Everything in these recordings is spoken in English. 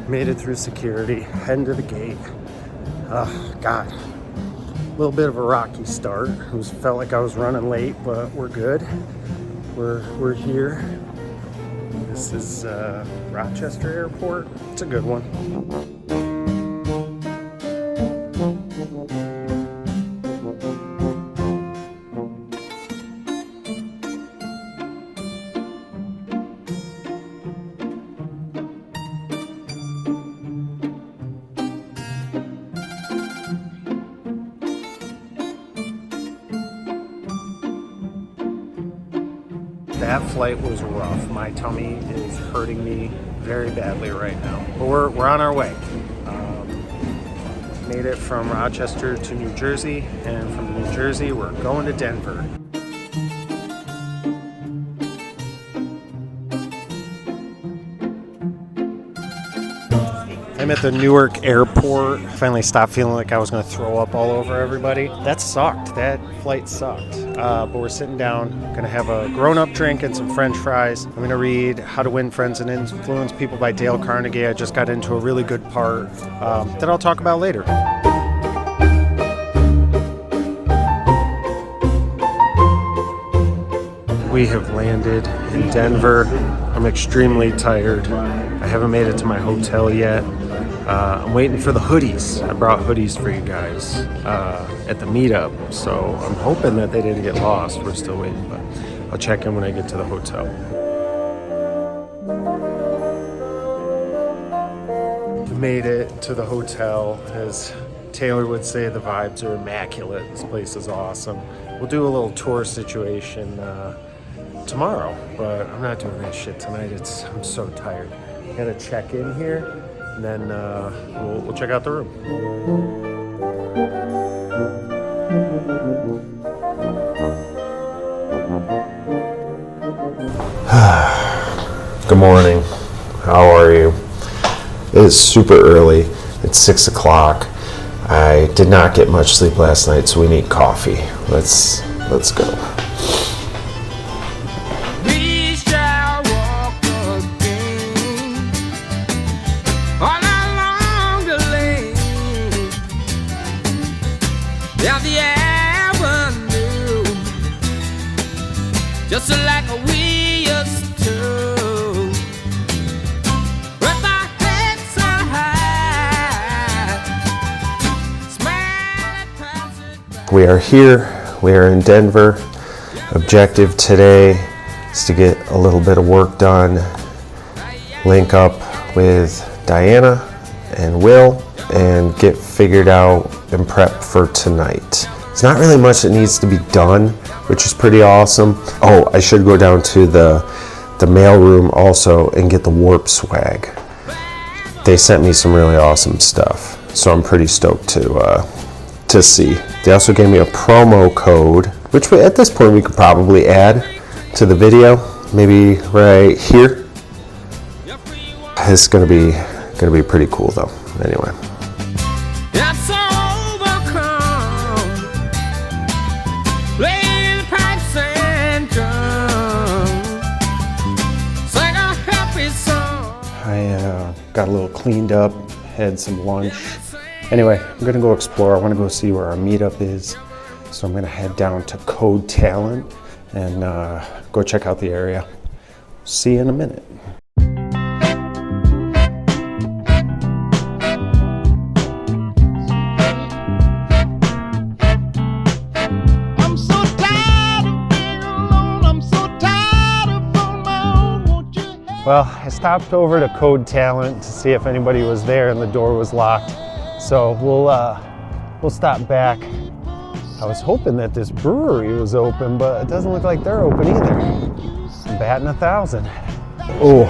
Made it through security, heading to the gate. Oh, God. A little bit of a rocky start. It felt like I was running late, but we're good. We're here. This is Rochester Airport. It's a good one. That flight was rough. My tummy is hurting me very badly right now. But we're on our way. Made it from Rochester to New Jersey, and from New Jersey we're going to Denver. I'm at the Newark airport. Finally stopped feeling like I was going to throw up all over everybody. That sucked. That flight sucked. But we're sitting down, going to have a grown-up drink and some French fries. I'm going to read How to Win Friends and Influence People by Dale Carnegie. I just got into a really good part that I'll talk about later. We have landed in Denver. I'm extremely tired. I haven't made it to my hotel yet. I'm waiting for the hoodies. I brought hoodies for you guys at the meetup, so I'm hoping that they didn't get lost. We're still waiting, but I'll check in when I get to the hotel. Made it to the hotel. As Taylor would say, the vibes are immaculate. This place is awesome. We'll do a little tour situation tomorrow, but I'm not doing that shit tonight. I'm so tired. I gotta check in here, and then we'll check out the room. Good morning. How are you? It is super early. It's 6 o'clock. I did not get much sleep last night, so we need coffee. Let's go. Just like we used to, with our heads so high, we are here. We are in Denver. Objective today is to get a little bit of work done, link up with Diana and Will, and get figured out and prep for tonight. There's not really much that needs to be done, which is pretty awesome. Oh, I should go down to the mail room also and get the Warp swag. They sent me some really awesome stuff, so I'm pretty stoked to see. They also gave me a promo code, which at this point we could probably add to the video, maybe right here. It's gonna be pretty cool though. Anyway. Got a little cleaned up, had some lunch. Anyway, I'm gonna go explore. I wanna go see where our meetup is. So I'm gonna head down to Code Talent and go check out the area. See you in a minute. Well, I stopped over to Code Talent to see if anybody was there, and the door was locked. So we'll stop back. I was hoping that this brewery was open, but it doesn't look like they're open either. I'm batting 1,000. Oh,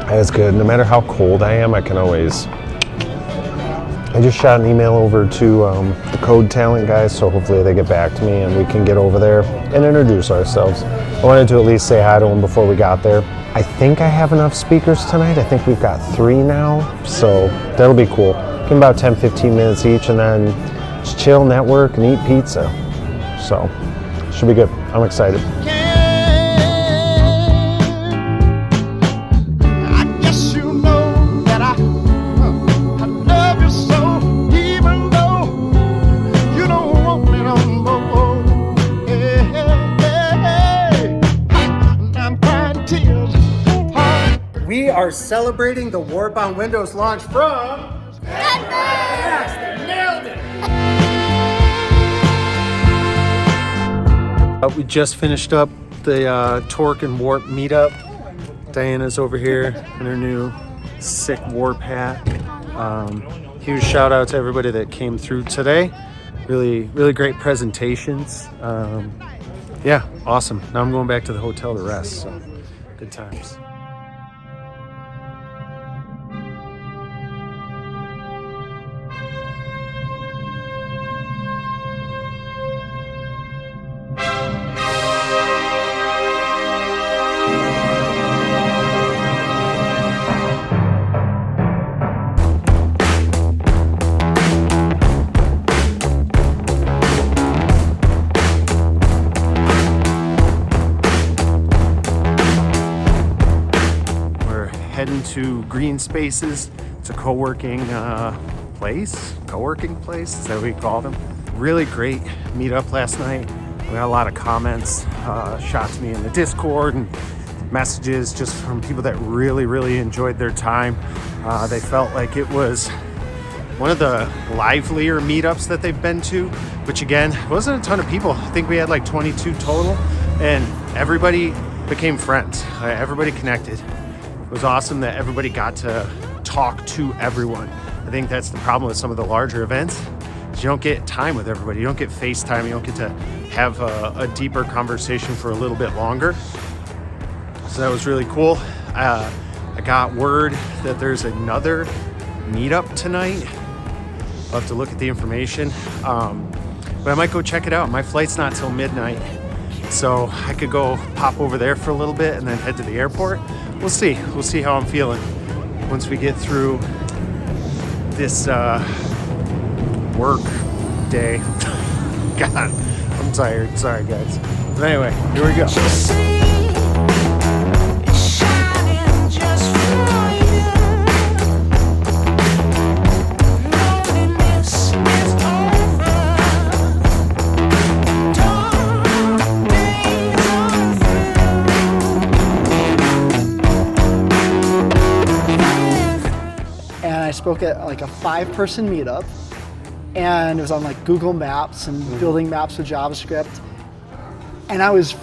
that's good. No matter how cold I am, I can always. I just shot an email over to the Code Talent guys, so hopefully they get back to me and we can get over there and introduce ourselves. I wanted to at least say hi to them before we got there. I think I have enough speakers tonight. I think we've got 3 now, so that'll be cool. in about 10-15 minutes each, and then just chill, network, and eat pizza. So should be good. I'm excited. I guess you know that I love you so, even though you don't want me no more. Hey, hey, hey. I'm crying tears. We are celebrating the Warbound Windows launch from Denver! Yes, they nailed it! We just finished up the Torc and Warp meetup. Diana's over here in her new sick Warp hat. Huge shout out to everybody that came through today. Really, really great presentations. Yeah, awesome. Now I'm going back to the hotel to rest, so good times. Heading to Green Spaces. It's a co-working place. Is that what we call them? Really great meetup last night. We got a lot of comments, shot to me in the Discord, and messages just from people that really, really enjoyed their time. They felt like it was one of the livelier meetups that they've been to, which again, wasn't a ton of people. I think we had like 22 total, and everybody became friends. Everybody connected. It was awesome that everybody got to talk to everyone. I think that's the problem with some of the larger events. Is you don't get time with everybody. You don't get FaceTime. You don't get to have a deeper conversation for a little bit longer. So that was really cool. I got word that there's another meetup tonight. I'll have to look at the information. But I might go check it out. My flight's not till midnight. So I could go pop over there for a little bit and then head to the airport. We'll see. We'll see how I'm feeling once we get through this work day. God, I'm tired. Sorry, guys. But anyway, here we go. I spoke at like a 5-person meetup, and it was on like Google Maps and building maps with JavaScript. And I was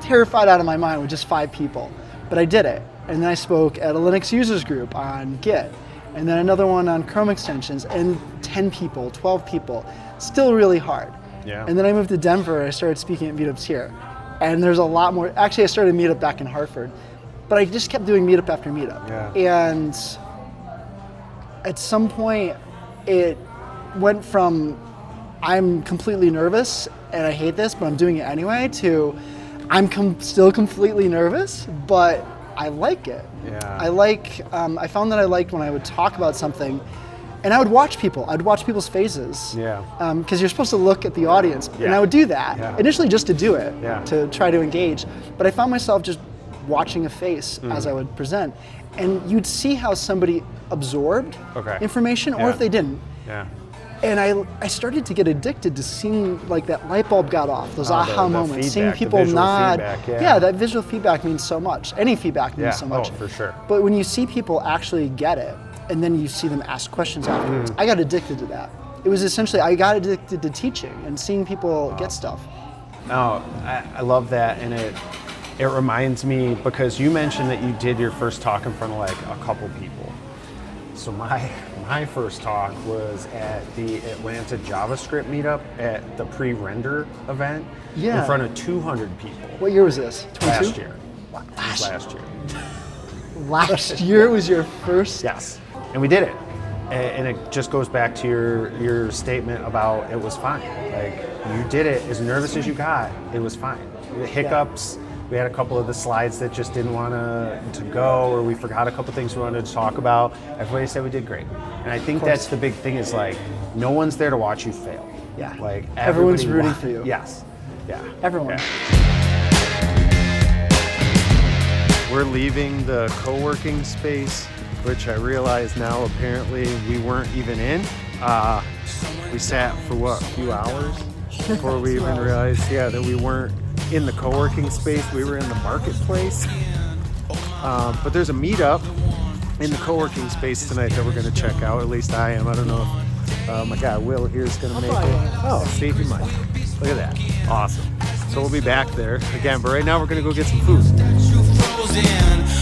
terrified out of my mind with just 5 people, but I did it. And then I spoke at a Linux users group on Git, and then another one on Chrome extensions, and 10 people, 12 people, still really hard. Yeah. And then I moved to Denver, and I started speaking at meetups here. And there's a lot more. Actually, I started a meetup back in Hartford, but I just kept doing meetup after meetup. Yeah. And at some point, it went from I'm completely nervous and I hate this, but I'm doing it anyway, to I'm still completely nervous, but I like it. Yeah. I found that I liked when I would talk about something, and I would watch people. I'd watch people's faces. Yeah. Because you're supposed to look at the audience, and Yeah. I would do that Yeah. initially just to do it, Yeah. to try to engage. But I found myself just watching a face as I would present, and you'd see how somebody absorbed information, or Yeah. if they didn't. Yeah. And I started to get addicted to seeing like that light bulb got off, those aha the moments, seeing feedback, the people visual nod. feedback, yeah. That visual feedback means so much. Any feedback means Yeah. so much. Oh, for sure. But when you see people actually get it, and then you see them ask questions afterwards, I got addicted to that. It was essentially, I got addicted to teaching and seeing people get stuff. No, I love that, and it reminds me, because you mentioned that you did your first talk in front of like a couple people. So my first talk was at the Atlanta JavaScript meetup at the pre-render event in front of 200 people. What year was this? 22? Last year. Last year. Last year was your first? Yes, and we did it. And it just goes back to your statement about it was fine. Like, you did it as nervous as you got, it was fine. The hiccups, We had a couple of the slides that just didn't want to go, or we forgot a couple things we wanted to talk about. Everybody said we did great. And I think that's the big thing is like, no one's there to watch you fail. Yeah. Like Everyone's everybody rooting for you. Yes. Yeah. Everyone. Yeah. We're leaving the co-working space, which I realize now apparently we weren't even in. We sat for what, a few hours before we even realized, that we weren't in the co-working space. We were in the marketplace. But there's a meetup in the co-working space tonight that we're going to check out. At least I am. I don't know if my guy Will here is going to make it. Oh, Steve, you might. Look at that. Awesome. So we'll be back there again. But right now we're going to go get some food.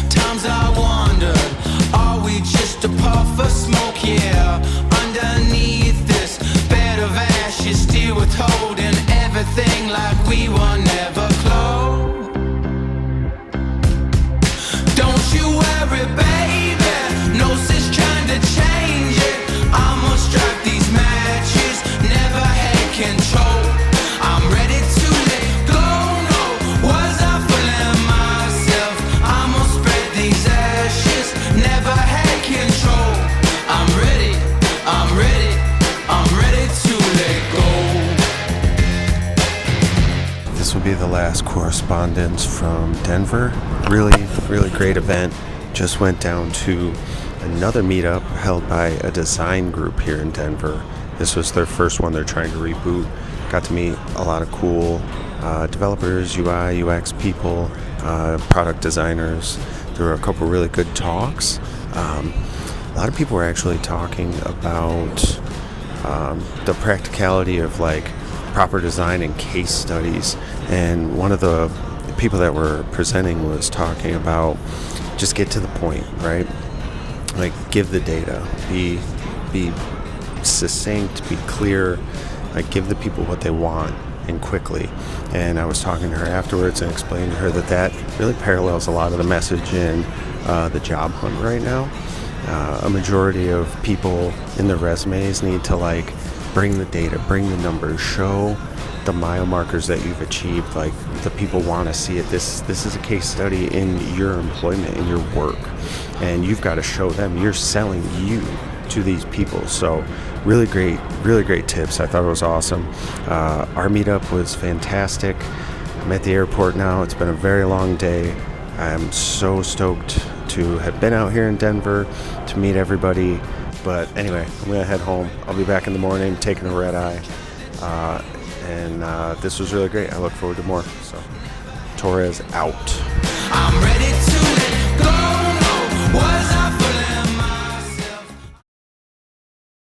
Times I wondered, are we just a puff of smoke? Yeah, underneath this bed of ashes, still withholding everything like we were never close. Don't you worry, baby, no sense trying to change it. I'ma strike these matches, never had control. I'm ready to let go, no, was I fooling myself? I'ma spread these ashes, never had control. I'm ready, I'm ready, I'm ready to let go. This will be the last correspondence from Denver. Really, really great event. Just went down to another meetup held by a design group here in Denver. This was their first one. They're trying to reboot. Got to meet a lot of cool developers, UI, UX people, product designers. There were a couple really good talks. A lot of people were actually talking about the practicality of like proper design and case studies. And one of the people that were presenting was talking about just get to the point, right? Like give the data, be succinct, be clear, like give the people what they want and quickly. And I was talking to her afterwards and explained to her that really parallels a lot of the message in the job hunt right now. A majority of people in their resumes need to like bring the data, bring the numbers, show the mile markers that you've achieved. Like the people want to see it. This is a case study in your employment, in your work, and you've got to show them. You're selling you to these people. So really great tips. I thought it was awesome. Our meetup was fantastic. I'm at the airport now. It's been a very long day. I'm so stoked to have been out here in Denver to meet everybody. But anyway, I'm gonna head home. I'll be back in the morning taking a red eye. And this was really great. I look forward to more. So Torres out. I'm ready to let go. Was I